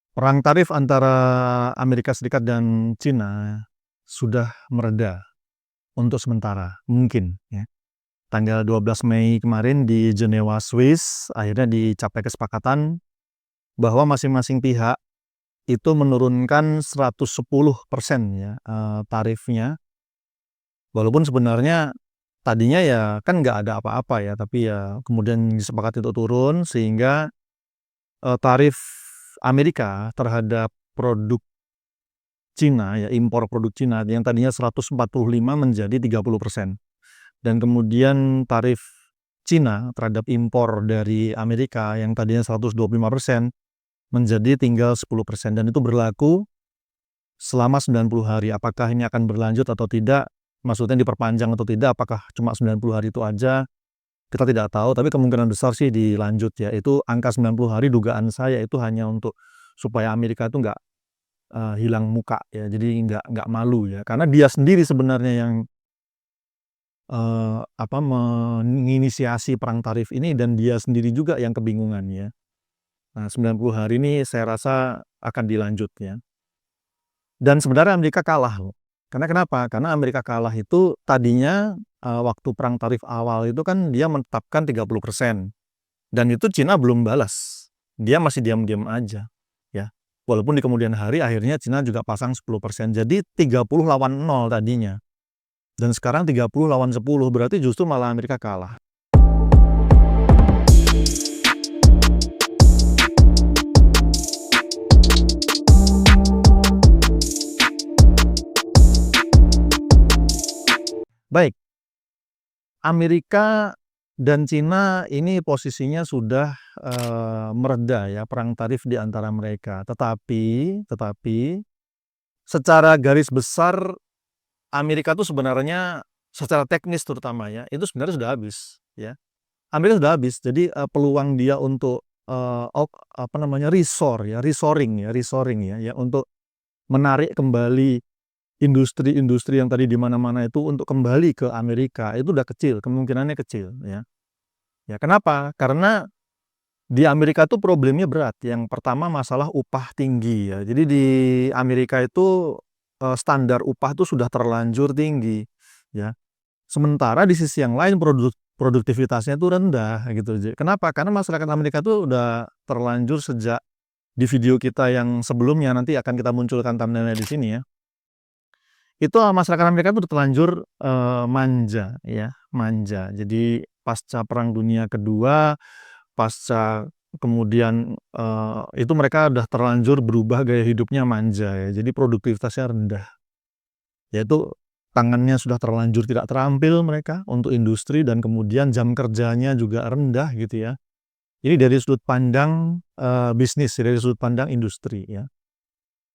Perang tarif antara Amerika Serikat dan Cina sudah mereda untuk sementara, mungkin ya. Tanggal 12 Mei kemarin di Jenewa, Swiss, akhirnya dicapai kesepakatan bahwa masing-masing pihak itu menurunkan 110% ya, tarifnya. Walaupun sebenarnya tadinya ya kan nggak ada apa-apa ya, tapi ya kemudian disepakati untuk turun sehingga, tarif Amerika terhadap produk Cina ya, impor produk Cina yang tadinya 145 menjadi 30%. Dan kemudian tarif Cina terhadap impor dari Amerika yang tadinya 125% menjadi tinggal 10% dan itu berlaku selama 90 hari. Apakah ini akan berlanjut atau tidak? Maksudnya diperpanjang atau tidak? Apakah cuma 90 hari itu aja? Kita tidak tahu, tapi kemungkinan besar sih dilanjut ya. Itu angka 90 hari dugaan saya itu hanya untuk supaya Amerika itu nggak hilang muka ya, jadi nggak malu ya, karena dia sendiri sebenarnya yang menginisiasi perang tarif ini dan dia sendiri juga yang kebingungan ya. Nah, 90 hari ini saya rasa akan dilanjut ya. Dan sebenarnya Amerika kalah loh. Karena kenapa? Karena Amerika kalah itu tadinya waktu perang tarif awal itu kan dia menetapkan 30% dan itu Cina belum balas. Dia masih diam-diam aja ya. Walaupun di kemudian hari akhirnya Cina juga pasang 10%. Jadi 30 lawan 0 tadinya. Dan sekarang 30 lawan 10 berarti justru malah Amerika kalah. Baik, Amerika dan Cina ini posisinya sudah mereda ya perang tarif di antara mereka. Tetapi secara garis besar Amerika tuh sebenarnya secara teknis terutama ya, itu sebenarnya sudah habis ya. Amerika sudah habis. Jadi peluang dia untuk reshoring ya untuk menarik kembali industri-industri yang tadi di mana-mana itu untuk kembali ke Amerika itu udah kecil, kemungkinannya kecil ya. Ya kenapa? Karena di Amerika tuh problemnya berat. Yang pertama masalah upah tinggi ya. Jadi di Amerika itu standar upah tuh sudah terlanjur tinggi ya. Sementara di sisi yang lain produktivitasnya itu rendah gitu. Kenapa? Karena masyarakat Amerika tuh udah terlanjur sejak di video kita yang sebelumnya nanti akan kita munculkan thumbnail-nya di sini ya. Itu masyarakat Amerika itu udah terlanjur manja ya, manja. Jadi pasca Perang Dunia Kedua, pasca kemudian itu mereka udah terlanjur berubah gaya hidupnya manja ya. Jadi produktivitasnya rendah. Yaitu tangannya sudah terlanjur tidak terampil mereka untuk industri dan kemudian jam kerjanya juga rendah gitu ya. Ini dari sudut pandang bisnis, dari sudut pandang industri ya.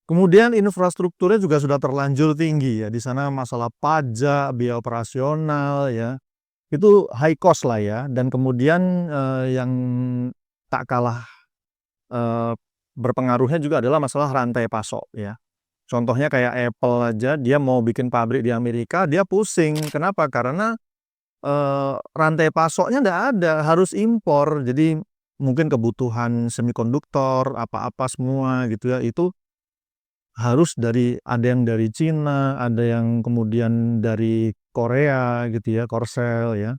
Kemudian infrastrukturnya juga sudah terlanjur tinggi ya. Di sana masalah pajak, biaya operasional ya. Itu high cost lah ya. Dan kemudian yang tak kalah berpengaruhnya juga adalah masalah rantai pasok ya. Contohnya kayak Apple aja, dia mau bikin pabrik di Amerika, dia pusing. Kenapa? Karena rantai pasoknya nggak ada, harus impor. Jadi mungkin kebutuhan semikonduktor, apa-apa semua gitu ya, itu harus ada yang dari Cina, ada yang kemudian dari Korea gitu ya, Korsel ya,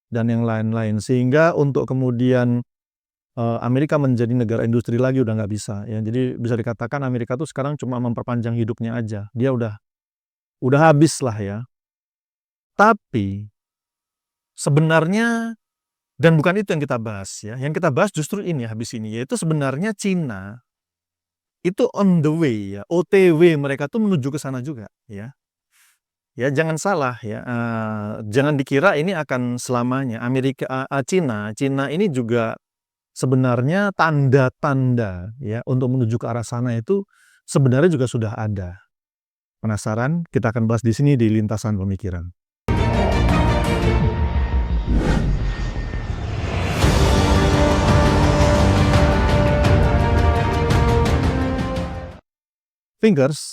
dan yang lain-lain. Sehingga untuk kemudian Amerika menjadi negara industri lagi udah nggak bisa ya. Jadi bisa dikatakan Amerika tuh sekarang cuma memperpanjang hidupnya aja. Dia udah habis lah ya. Tapi sebenarnya dan bukan itu yang kita bahas ya. Yang kita bahas justru ini habis ini, yaitu sebenarnya Cina itu on the way ya, OTW mereka tuh menuju ke sana juga ya. Ya jangan salah ya, jangan dikira ini akan selamanya. Cina ini juga sebenarnya tanda-tanda ya untuk menuju ke arah sana itu sebenarnya juga sudah ada. Penasaran? Kita akan bahas di sini di lintasan pemikiran. Fingers,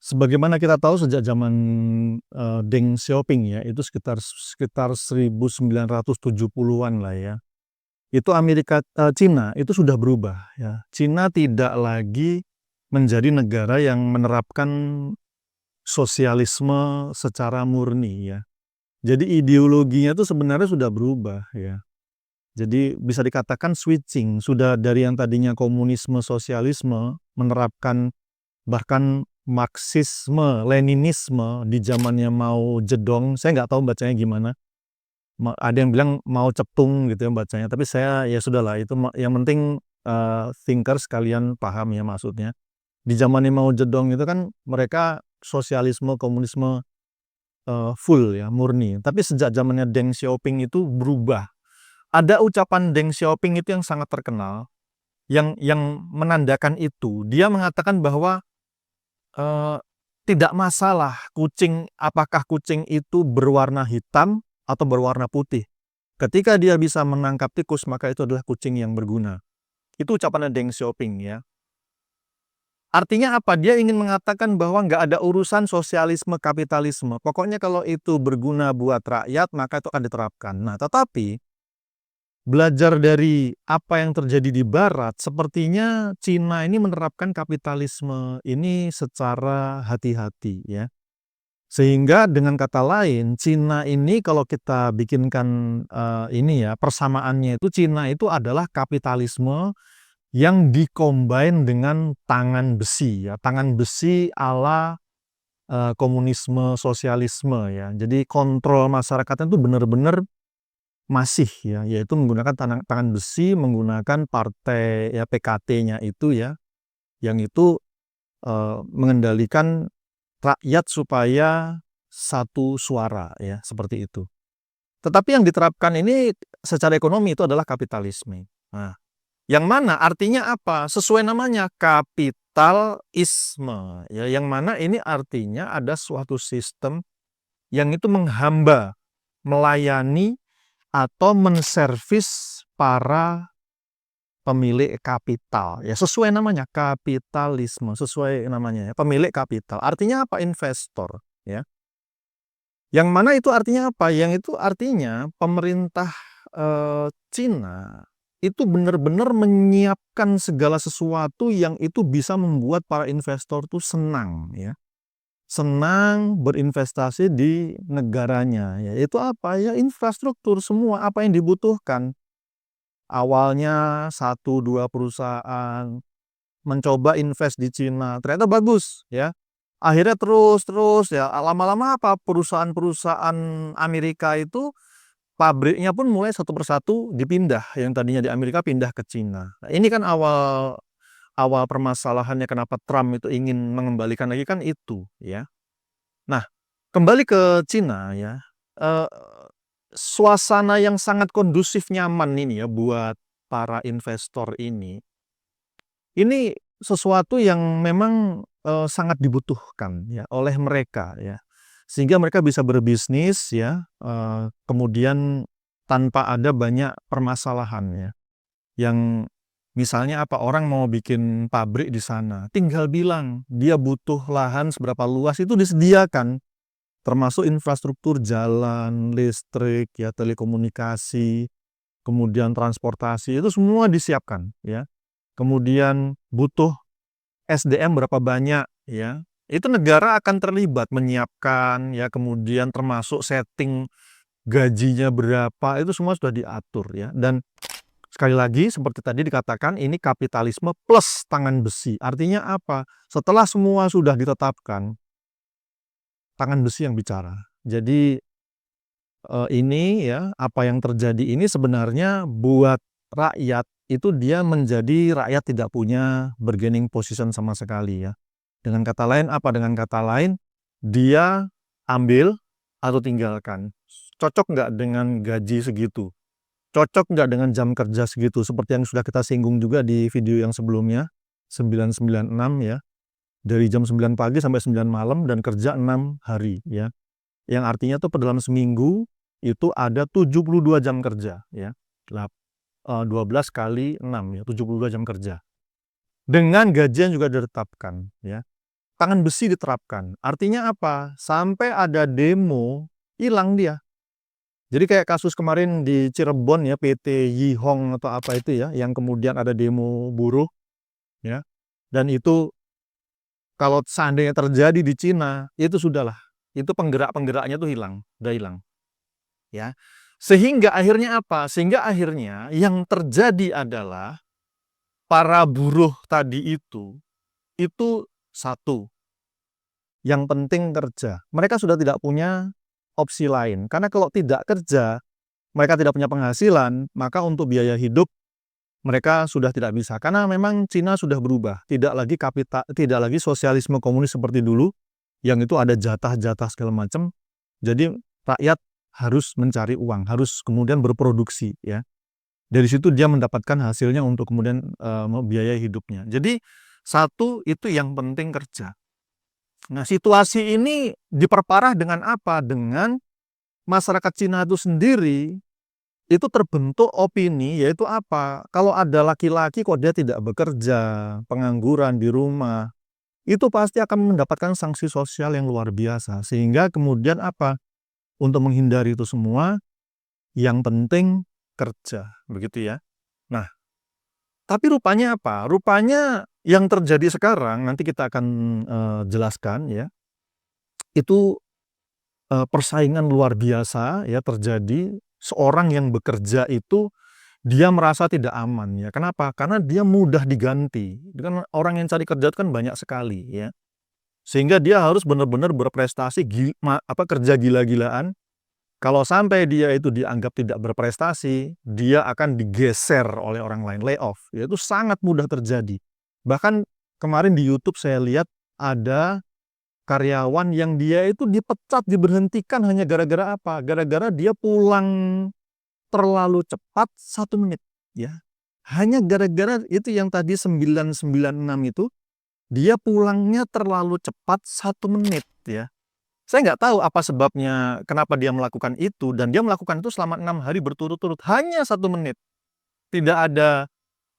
sebagaimana kita tahu sejak zaman Deng Xiaoping ya, itu sekitar 1970-an lah ya. itu Cina itu sudah berubah ya. Cina tidak lagi menjadi negara yang menerapkan sosialisme secara murni ya. Jadi ideologinya itu sebenarnya sudah berubah ya. Jadi bisa dikatakan switching, sudah dari yang tadinya komunisme, sosialisme, menerapkan bahkan Marxisme, Leninisme di zamannya Mao Zedong, saya nggak tahu bacanya gimana. Ada yang bilang Mao Cetung gitu ya bacanya, tapi saya ya sudahlah itu yang penting thinker sekalian paham ya maksudnya. Di zamannya Mao Zedong itu kan mereka sosialisme, komunisme full ya, murni. Tapi sejak zamannya Deng Xiaoping itu berubah. Ada ucapan Deng Xiaoping itu yang sangat terkenal, yang menandakan itu. Dia mengatakan bahwa tidak masalah apakah kucing itu berwarna hitam atau berwarna putih. Ketika dia bisa menangkap tikus, maka itu adalah kucing yang berguna. Itu ucapannya Deng Xiaoping ya. Artinya apa? Dia ingin mengatakan bahwa nggak ada urusan sosialisme, kapitalisme. Pokoknya kalau itu berguna buat rakyat, maka itu akan diterapkan. Nah, tetapi belajar dari apa yang terjadi di Barat, sepertinya Cina ini menerapkan kapitalisme ini secara hati-hati ya. Sehingga dengan kata lain, Cina ini kalau kita bikinkan ini ya, persamaannya itu Cina itu adalah kapitalisme yang dikombin dengan tangan besi ya, tangan besi ala komunisme, sosialisme ya. Jadi kontrol masyarakatnya itu benar-benar masih ya, yaitu menggunakan tangan besi, menggunakan partai ya PKT-nya itu ya, yang itu mengendalikan rakyat supaya satu suara ya, seperti itu. Tetapi yang diterapkan ini secara ekonomi itu adalah kapitalisme. Nah, yang mana artinya apa? Sesuai namanya kapitalisme ya, yang mana ini artinya ada suatu sistem yang itu menghamba, melayani atau menservis para pemilik kapital ya, sesuai namanya kapitalisme, sesuai namanya ya, pemilik kapital. Artinya apa? Investor ya. Yang mana itu artinya apa? Yang itu artinya pemerintah Cina itu benar-benar menyiapkan segala sesuatu yang itu bisa membuat para investor tuh senang ya. Senang berinvestasi di negaranya ya. Itu apa? Ya infrastruktur, semua apa yang dibutuhkan. Awalnya 1-2 perusahaan mencoba invest di Cina, ternyata bagus ya. Akhirnya terus ya, lama-lama apa, perusahaan-perusahaan Amerika itu pabriknya pun mulai satu persatu dipindah, yang tadinya di Amerika pindah ke Cina. Nah, ini kan awal permasalahannya kenapa Trump itu ingin mengembalikan lagi kan itu ya. Nah, kembali ke Cina ya, eee, suasana yang sangat kondusif, nyaman ini ya buat para investor ini sesuatu yang memang, sangat dibutuhkan ya oleh mereka ya. Sehingga mereka bisa berbisnis ya, kemudian tanpa ada banyak permasalahan ya. Yang misalnya apa, orang mau bikin pabrik di sana, tinggal bilang dia butuh lahan seberapa luas itu disediakan. Termasuk infrastruktur jalan, listrik ya, telekomunikasi, kemudian transportasi, itu semua disiapkan ya. Kemudian butuh SDM berapa banyak ya, itu negara akan terlibat menyiapkan ya, kemudian termasuk setting gajinya berapa, itu semua sudah diatur ya. Dan sekali lagi seperti tadi dikatakan, ini kapitalisme plus tangan besi. Artinya apa? Setelah semua sudah ditetapkan, tangan besi yang bicara. Jadi ini ya, apa yang terjadi ini sebenarnya buat rakyat itu dia menjadi rakyat tidak punya bargaining position sama sekali ya. Dengan kata lain apa? Dengan kata lain, dia ambil atau tinggalkan. Cocok nggak dengan gaji segitu? Cocok nggak dengan jam kerja segitu? Seperti yang sudah kita singgung juga di video yang sebelumnya, 996 ya. Dari jam 9 pagi sampai 9 malam dan kerja 6 hari ya. Yang artinya tuh dalam seminggu itu ada 72 jam kerja ya. 12 kali 6 ya, 72 jam kerja. Dengan gaji yang juga ditetapkan ya. Tangan besi diterapkan. Artinya apa? Sampai ada demo, hilang dia. Jadi kayak kasus kemarin di Cirebon ya, PT Yihong atau apa itu ya, yang kemudian ada demo buruh ya, dan itu kalau seandainya terjadi di Cina, itu sudahlah, itu penggerak-penggeraknya tuh hilang, udah hilang, ya. Sehingga akhirnya apa? Sehingga akhirnya yang terjadi adalah para buruh tadi itu satu, yang penting kerja. Mereka sudah tidak punya opsi lain, karena kalau tidak kerja, mereka tidak punya penghasilan, maka untuk biaya hidup mereka sudah tidak bisa. Karena memang Cina sudah berubah, tidak lagi sosialisme komunis seperti dulu, yang itu ada jatah-jatah segala macam. Jadi rakyat harus mencari uang, harus kemudian berproduksi ya. Dari situ dia mendapatkan hasilnya untuk kemudian biaya hidupnya. Jadi satu itu yang penting kerja. Nah, situasi ini diperparah dengan apa? Dengan masyarakat Cina itu sendiri itu terbentuk opini, yaitu apa? Kalau ada laki-laki kok dia tidak bekerja, pengangguran di rumah, itu pasti akan mendapatkan sanksi sosial yang luar biasa. Sehingga kemudian apa? Untuk menghindari itu semua, yang penting kerja, begitu ya. Nah, tapi rupanya apa? Rupanya yang terjadi sekarang, nanti kita akan jelaskan ya, itu persaingan luar biasa ya terjadi. Seorang yang bekerja itu dia merasa tidak aman ya. Kenapa? Karena dia mudah diganti. Kan orang yang cari kerja itu kan banyak sekali ya. Sehingga dia harus benar-benar berprestasi, kerja gila-gilaan. Kalau sampai dia itu dianggap tidak berprestasi, dia akan digeser oleh orang lain, layoff. Ya, itu sangat mudah terjadi. Bahkan kemarin di YouTube saya lihat ada karyawan yang dia itu dipecat, diberhentikan hanya gara-gara apa? Gara-gara dia pulang terlalu cepat 1 menit ya. Hanya gara-gara itu yang tadi 996 itu, dia pulangnya terlalu cepat 1 menit ya. Saya nggak tahu apa sebabnya, kenapa dia melakukan itu, dan dia melakukan itu selama 6 hari berturut-turut, hanya 1 menit. Tidak ada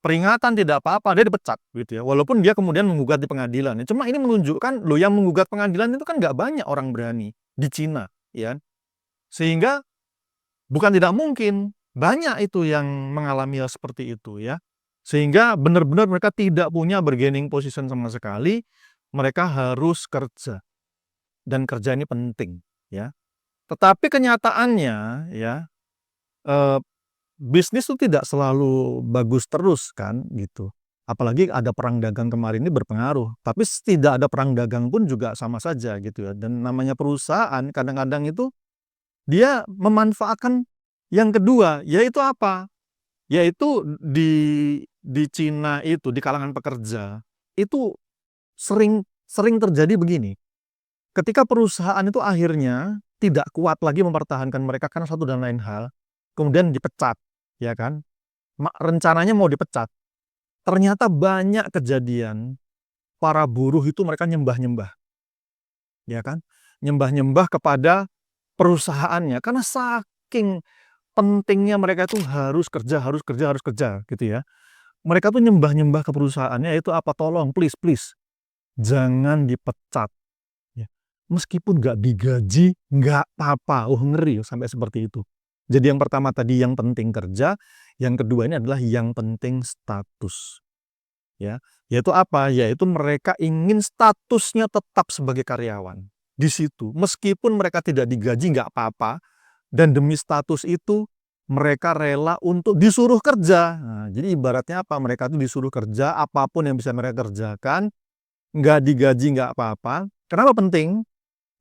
peringatan, tidak apa-apa, dia dipecat gitu ya. Walaupun dia kemudian menggugat di pengadilan. Cuma ini menunjukkan, loh, yang menggugat pengadilan itu kan nggak banyak orang berani di Cina, ya. Sehingga bukan tidak mungkin, banyak itu yang mengalami hal seperti itu ya. Sehingga benar-benar mereka tidak punya bargaining position sama sekali, mereka harus kerja. Dan kerja ini penting ya. Tetapi kenyataannya ya, bisnis itu tidak selalu bagus terus kan gitu. Apalagi ada perang dagang kemarin ini berpengaruh. Tapi tidak ada perang dagang pun juga sama saja gitu ya. Dan namanya perusahaan kadang-kadang itu dia memanfaatkan yang kedua, yaitu apa? Yaitu di Cina itu, di kalangan pekerja, itu sering terjadi begini. Ketika perusahaan itu akhirnya tidak kuat lagi mempertahankan mereka karena satu dan lain hal, kemudian dipecat, ya kan? Rencananya mau dipecat. Ternyata banyak kejadian para buruh itu mereka nyembah-nyembah. Ya kan? Nyembah-nyembah kepada perusahaannya karena saking pentingnya mereka itu harus kerja, harus kerja, harus kerja gitu ya. Mereka tuh nyembah-nyembah ke perusahaannya, itu apa? Tolong, please, please, jangan dipecat. Ya. Meskipun nggak digaji, nggak apa-apa. Oh, ngeri sampai seperti itu. Jadi yang pertama tadi yang penting kerja, yang kedua ini adalah yang penting status. Ya, yaitu apa? Yaitu mereka ingin statusnya tetap sebagai karyawan. Di situ, meskipun mereka tidak digaji nggak apa-apa, dan demi status itu mereka rela untuk disuruh kerja. Nah, jadi ibaratnya apa? Mereka itu disuruh kerja, apapun yang bisa mereka kerjakan, nggak digaji nggak apa-apa. Kenapa penting?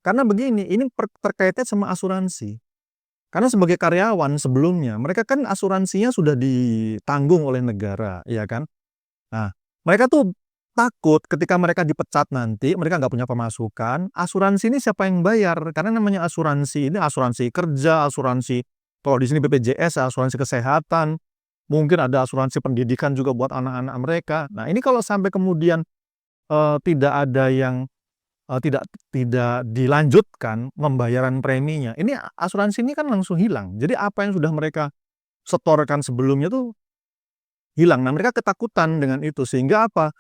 Karena begini, ini terkaitnya sama asuransi. Karena sebagai karyawan sebelumnya, mereka kan asuransinya sudah ditanggung oleh negara, ya kan? Nah, mereka tuh takut ketika mereka dipecat nanti, mereka nggak punya pemasukan, asuransi ini siapa yang bayar? Karena namanya asuransi ini asuransi kerja, asuransi, kalau di sini BPJS, asuransi kesehatan, mungkin ada asuransi pendidikan juga buat anak-anak mereka. Nah, ini kalau sampai kemudian tidak ada yang tidak dilanjutkan pembayaran preminya, ini asuransi ini kan langsung hilang. Jadi apa yang sudah mereka setorkan sebelumnya tuh hilang. Nah, mereka ketakutan dengan itu, sehingga apa?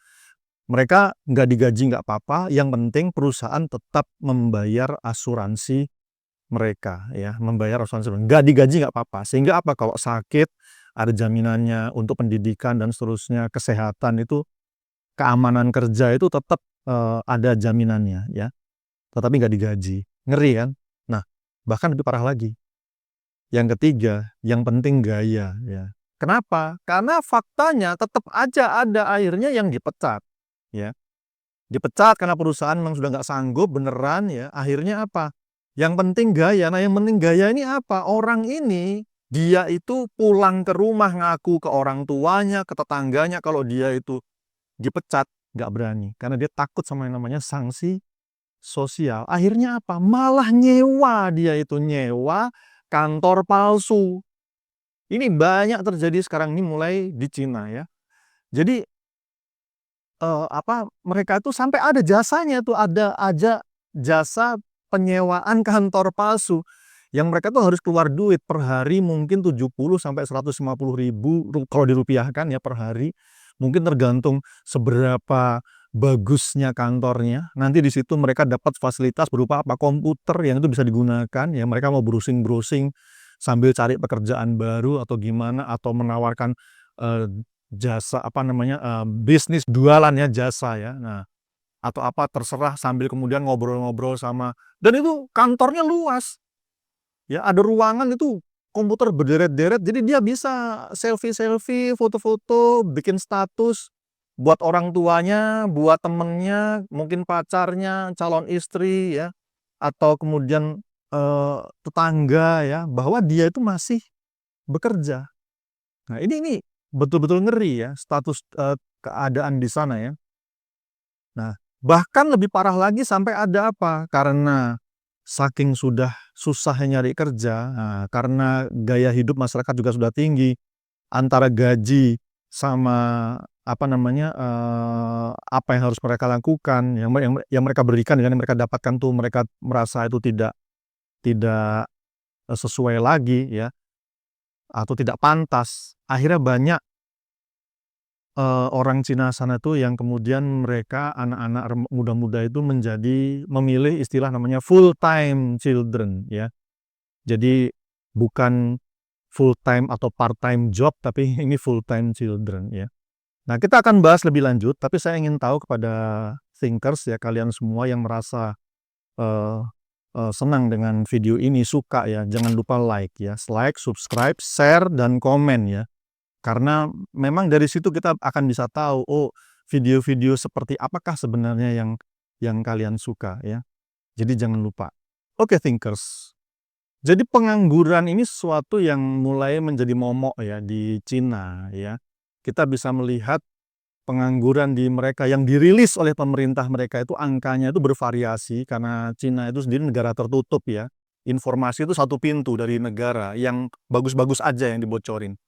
Mereka nggak digaji nggak apa-apa, yang penting perusahaan tetap membayar asuransi mereka ya, membayar asuransi. Nggak digaji nggak apa-apa. Sehingga apa, kalau sakit ada jaminannya, untuk pendidikan dan seterusnya, kesehatan itu, keamanan kerja itu tetap ada jaminannya ya, tetapi nggak digaji. Ngeri kan? Nah, bahkan lebih parah lagi. Yang ketiga, yang penting gaya ya. Kenapa? Karena faktanya tetap aja ada akhirnya yang dipecat ya. Dipecat karena perusahaan memang sudah nggak sanggup beneran ya. Akhirnya apa? Yang penting gaya. Nah, yang penting gaya ini apa? Orang ini dia itu pulang ke rumah ngaku ke orang tuanya, ke tetangganya kalau dia itu dipecat, nggak berani karena dia takut sama yang namanya sanksi sosial. Akhirnya apa? Malah nyewa, dia itu nyewa kantor palsu. Ini banyak terjadi sekarang ini mulai di Cina ya. Jadi mereka tuh sampai ada jasanya tuh, ada aja jasa penyewaan kantor palsu. Yang mereka tuh harus keluar duit per hari mungkin 70 sampai 150.000 kalau dirupiahkan ya per hari. Mungkin tergantung seberapa bagusnya kantornya. Nanti di situ mereka dapat fasilitas berupa apa? Komputer yang itu bisa digunakan ya. Mereka mau browsing-browsing sambil cari pekerjaan baru atau gimana, atau menawarkan jasa bisnis jualan ya, jasa ya. Nah, atau apa terserah, sambil kemudian ngobrol-ngobrol sama, dan itu kantornya luas. Ya, ada ruangan itu komputer berderet-deret, jadi dia bisa selfie-selfie, foto-foto, bikin status buat orang tuanya, buat temennya, mungkin pacarnya, calon istri ya, atau kemudian tetangga ya, bahwa dia itu masih bekerja. Nah, ini betul-betul ngeri ya status keadaan di sana ya. Nah, bahkan lebih parah lagi sampai ada apa? Karena saking sudah susahnya nyari kerja, nah, karena gaya hidup masyarakat juga sudah tinggi, antara gaji sama apa yang harus mereka lakukan, yang mereka berikan dengan yang mereka dapatkan tuh mereka merasa itu tidak tidak sesuai lagi ya, atau tidak pantas. Akhirnya banyak orang Cina sana tuh yang kemudian mereka anak-anak muda-muda itu memilih istilah namanya full time children ya. Jadi bukan full time atau part time job, tapi ini full time children ya. Nah, kita akan bahas lebih lanjut, tapi saya ingin tahu kepada thinkers ya, kalian semua yang merasa senang dengan video ini, suka ya, jangan lupa like ya, subscribe, share, dan komen ya. Karena memang dari situ kita akan bisa tahu, oh, video-video seperti apakah sebenarnya yang kalian suka ya. Jadi jangan lupa. Oke, thinkers. Jadi pengangguran ini sesuatu yang mulai menjadi momok ya di Cina ya. Kita bisa melihat pengangguran di mereka yang dirilis oleh pemerintah mereka itu angkanya itu bervariasi, karena Cina itu sendiri negara tertutup ya. Informasi itu satu pintu dari negara, yang bagus-bagus aja yang dibocorin.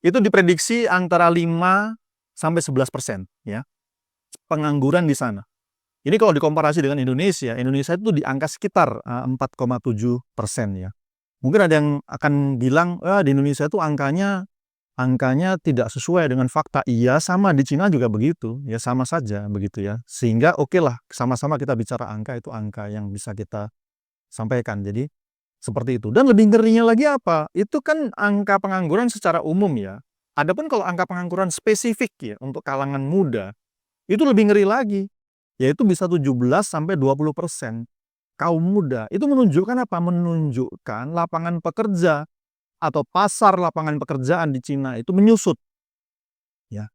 Itu diprediksi antara 5 sampai 11% ya, pengangguran di sana. Ini kalau dikomparasi dengan Indonesia itu di angka sekitar 4,7% ya. Mungkin ada yang akan bilang, di Indonesia itu angkanya tidak sesuai dengan fakta. Iya, sama di Cina juga begitu, ya sama saja begitu ya. Sehingga okelah, sama-sama kita bicara angka, itu angka yang bisa kita sampaikan. Jadi seperti itu. Dan lebih ngerinya lagi apa? Itu kan angka pengangguran secara umum ya. Adapun kalau angka pengangguran spesifik ya untuk kalangan muda, itu lebih ngeri lagi. Yaitu bisa 17 sampai 20% kaum muda. Itu menunjukkan apa? Menunjukkan lapangan pekerja atau pasar lapangan pekerjaan di Cina itu menyusut. Ya.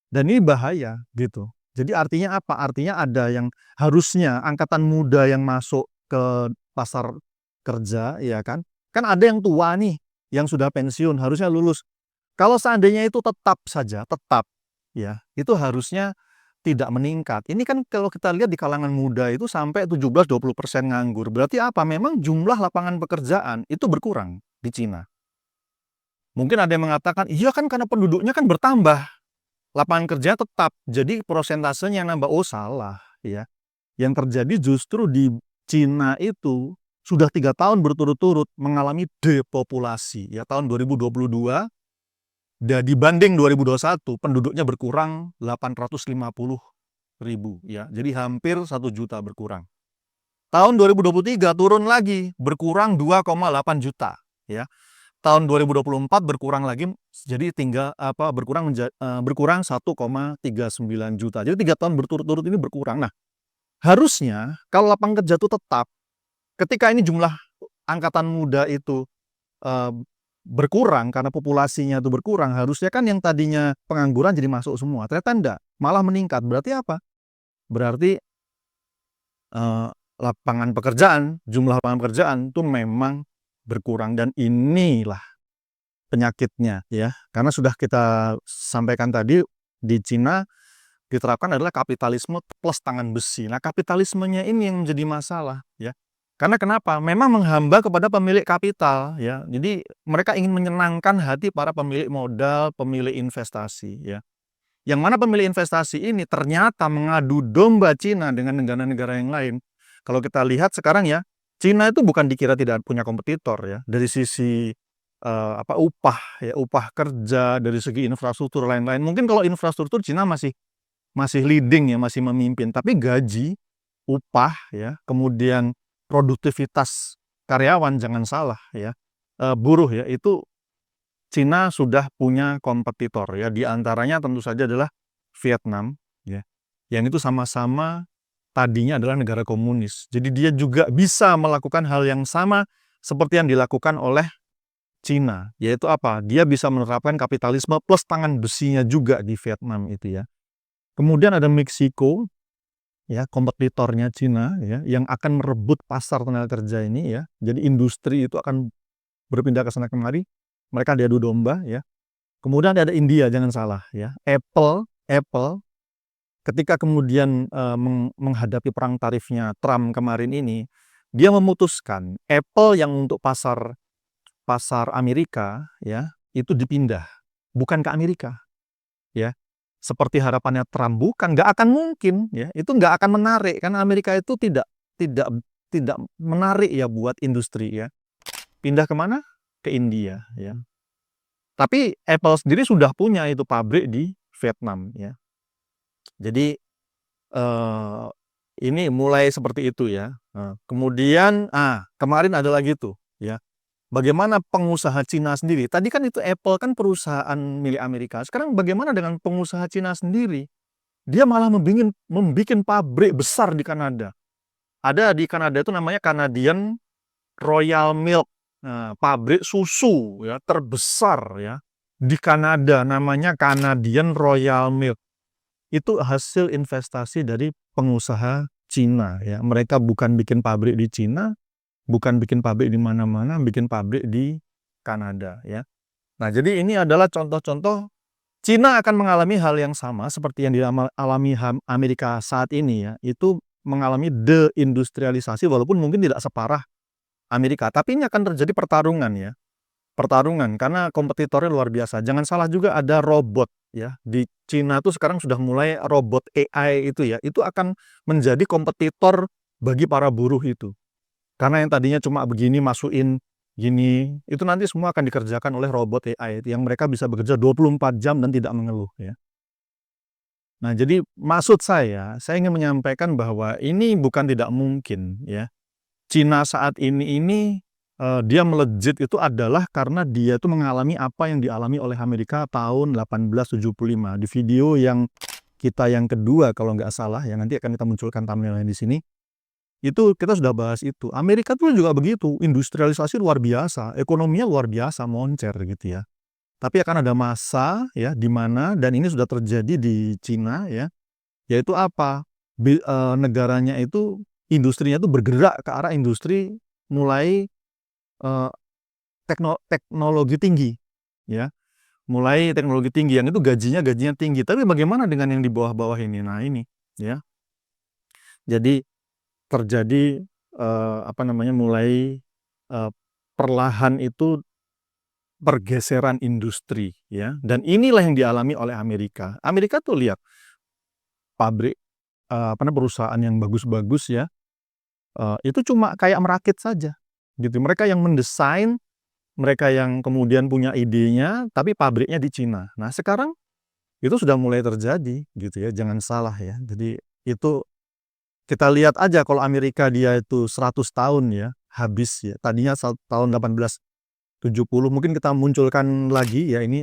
Dan ini bahaya gitu. Jadi artinya apa? Artinya ada yang harusnya angkatan muda yang masuk ke pasar kerja, ya kan? Kan ada yang tua nih, yang sudah pensiun, harusnya lulus. Kalau seandainya itu tetap saja, ya, itu harusnya tidak meningkat. Ini kan kalau kita lihat di kalangan muda itu sampai 17-20% nganggur. Berarti apa? Memang jumlah lapangan pekerjaan itu berkurang di Cina. Mungkin ada yang mengatakan, iya kan karena penduduknya kan bertambah. Lapangan kerja tetap, jadi prosentasenya yang nambah. Oh, salah ya. Yang terjadi justru di Cina itu sudah 3 tahun berturut-turut mengalami depopulasi ya. Tahun 2022 dibanding 2021 penduduknya berkurang 850.000 ya. Jadi hampir 1 juta berkurang. Tahun 2023 turun lagi, berkurang 2,8 juta, ya. Tahun 2024 berkurang lagi, jadi berkurang 1,39 juta. Jadi 3 tahun berturut-turut ini berkurang. Nah, harusnya kalau lapangan kerja itu tetap, ketika ini jumlah angkatan muda itu eh, berkurang karena populasinya itu berkurang, harusnya kan yang tadinya pengangguran jadi masuk semua. Ternyata enggak, malah meningkat. Berarti apa? Berarti eh, jumlah lapangan pekerjaan itu memang berkurang, dan inilah penyakitnya, ya. Karena sudah kita sampaikan tadi, di Cina diterapkan adalah kapitalisme plus tangan besi. Nah, kapitalismenya ini yang menjadi masalah, ya. Karena kenapa? Memang menghamba kepada pemilik kapital, ya. Jadi mereka ingin menyenangkan hati para pemilik modal, pemilik investasi, ya. Yang mana pemilik investasi ini ternyata mengadu domba Cina dengan negara-negara yang lain. Kalau kita lihat sekarang, ya, Cina itu bukan dikira tidak punya kompetitor, ya. Dari sisi upah, ya, upah kerja, dari segi infrastruktur lain-lain. Mungkin kalau infrastruktur Cina masih leading, ya, masih memimpin, tapi gaji, upah, ya, kemudian produktivitas karyawan, jangan salah, ya, buruh, ya, itu Cina sudah punya kompetitor, ya. Di antaranya tentu saja adalah Vietnam, ya, yang itu sama-sama tadinya adalah negara komunis. Jadi dia juga bisa melakukan hal yang sama seperti yang dilakukan oleh Cina, yaitu apa? Dia bisa menerapkan kapitalisme plus tangan besinya juga di Vietnam itu, ya. Kemudian ada Meksiko, ya, kompetitornya Cina, ya, yang akan merebut pasar tenaga kerja ini, ya. Jadi industri itu akan berpindah ke sana kemari, mereka diadu domba, ya. Kemudian ada India, jangan salah, ya. Apple ketika kemudian menghadapi perang tarifnya Trump kemarin ini, dia memutuskan Apple yang untuk pasar Amerika, ya, itu dipindah, bukan ke Amerika, ya. Seperti harapannya Trump, bukan, nggak akan mungkin, ya, itu nggak akan menarik, karena Amerika itu tidak tidak menarik, ya, buat industri, ya. Pindah kemana? Ke India, ya. Tapi Apple sendiri sudah punya itu pabrik di Vietnam, ya. Jadi eh, ini mulai seperti itu, ya. Nah, kemudian kemarin ada lagi tuh, ya. Bagaimana pengusaha Cina sendiri? Tadi kan itu Apple kan perusahaan milik Amerika. Sekarang bagaimana dengan pengusaha Cina sendiri? Dia malah membuat pabrik besar di Kanada. Ada di Kanada itu namanya Canadian Royal Milk. Nah, pabrik susu, ya, terbesar, ya, di Kanada, namanya Canadian Royal Milk. Itu hasil investasi dari pengusaha Cina, ya. Mereka bukan bikin pabrik di Cina, bukan bikin pabrik di mana-mana, bikin pabrik di Kanada, ya. Nah, jadi ini adalah contoh-contoh Cina akan mengalami hal yang sama seperti yang dialami Amerika saat ini, ya. Itu mengalami deindustrialisasi, walaupun mungkin tidak separah Amerika, tapi ini akan terjadi pertarungan, ya. Pertarungan karena kompetitornya luar biasa. Jangan salah juga, ada robot, ya. Di Cina tuh sekarang sudah mulai robot AI itu, ya. Itu akan menjadi kompetitor bagi para buruh itu. Karena yang tadinya cuma begini, masukin gini, itu nanti semua akan dikerjakan oleh robot AI yang mereka bisa bekerja 24 jam dan tidak mengeluh, ya. Nah, jadi maksud saya ingin menyampaikan bahwa ini bukan tidak mungkin, ya. Cina saat ini dia melejit itu adalah karena dia itu mengalami apa yang dialami oleh Amerika tahun 1875. Di video yang yang kedua kalau nggak salah, yang nanti akan kita munculkan thumbnailnya di sini, itu kita sudah bahas itu. Amerika tuh juga begitu, industrialisasi luar biasa, ekonominya luar biasa, moncer gitu, ya. Tapi akan ada masa, ya, di mana, dan ini sudah terjadi di Cina, ya, yaitu apa? Negaranya itu, industrinya itu bergerak ke arah industri mulai eh, teknologi tinggi, ya. Mulai teknologi tinggi yang itu gajinya tinggi. Tapi bagaimana dengan yang di bawah-bawah ini? Nah, ini, ya. Jadi terjadi mulai perlahan itu pergeseran industri, ya. Dan inilah yang dialami oleh Amerika. Amerika tuh lihat pabrik perusahaan yang bagus-bagus, ya, itu cuma kayak merakit saja, gitu. Mereka yang mendesain, mereka yang kemudian punya idenya, tapi pabriknya di Cina. Nah, sekarang itu sudah mulai terjadi, gitu, ya. Jangan salah, ya. Jadi itu Kita lihat aja kalau Amerika dia itu 100 tahun ya, habis ya. Tadinya tahun 1870, mungkin kita munculkan lagi ya ini,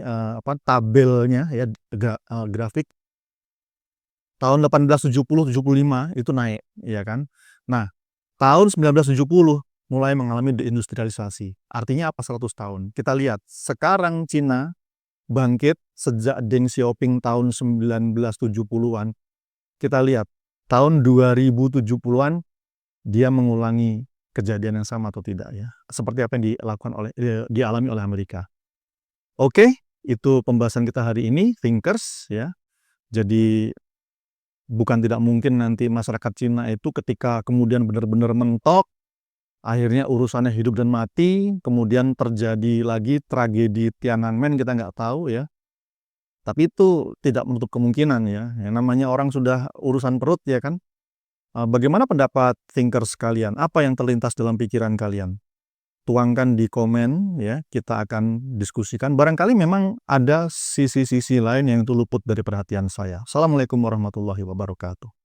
tabelnya ya, grafik. Tahun 1870, 75 itu naik, ya kan. Nah, tahun 1970 mulai mengalami deindustrialisasi. Artinya apa 100 tahun? Kita lihat, sekarang Cina bangkit sejak Deng Xiaoping tahun 1970-an. Kita lihat, tahun 2070-an dia mengulangi kejadian yang sama atau tidak ya. Seperti apa yang dialami oleh Amerika. Oke, itu pembahasan kita hari ini, Thinkers ya. Jadi bukan tidak mungkin nanti masyarakat Cina itu ketika kemudian benar-benar mentok, akhirnya urusannya hidup dan mati, kemudian terjadi lagi tragedi Tiananmen, kita nggak tahu ya. Tapi itu tidak menutup kemungkinan ya. Yang namanya orang sudah urusan perut ya kan. Bagaimana pendapat thinkers kalian? Apa yang terlintas dalam pikiran kalian? Tuangkan di komen ya, kita akan diskusikan. Barangkali memang ada sisi-sisi lain yang itu luput dari perhatian saya. Assalamualaikum warahmatullahi wabarakatuh.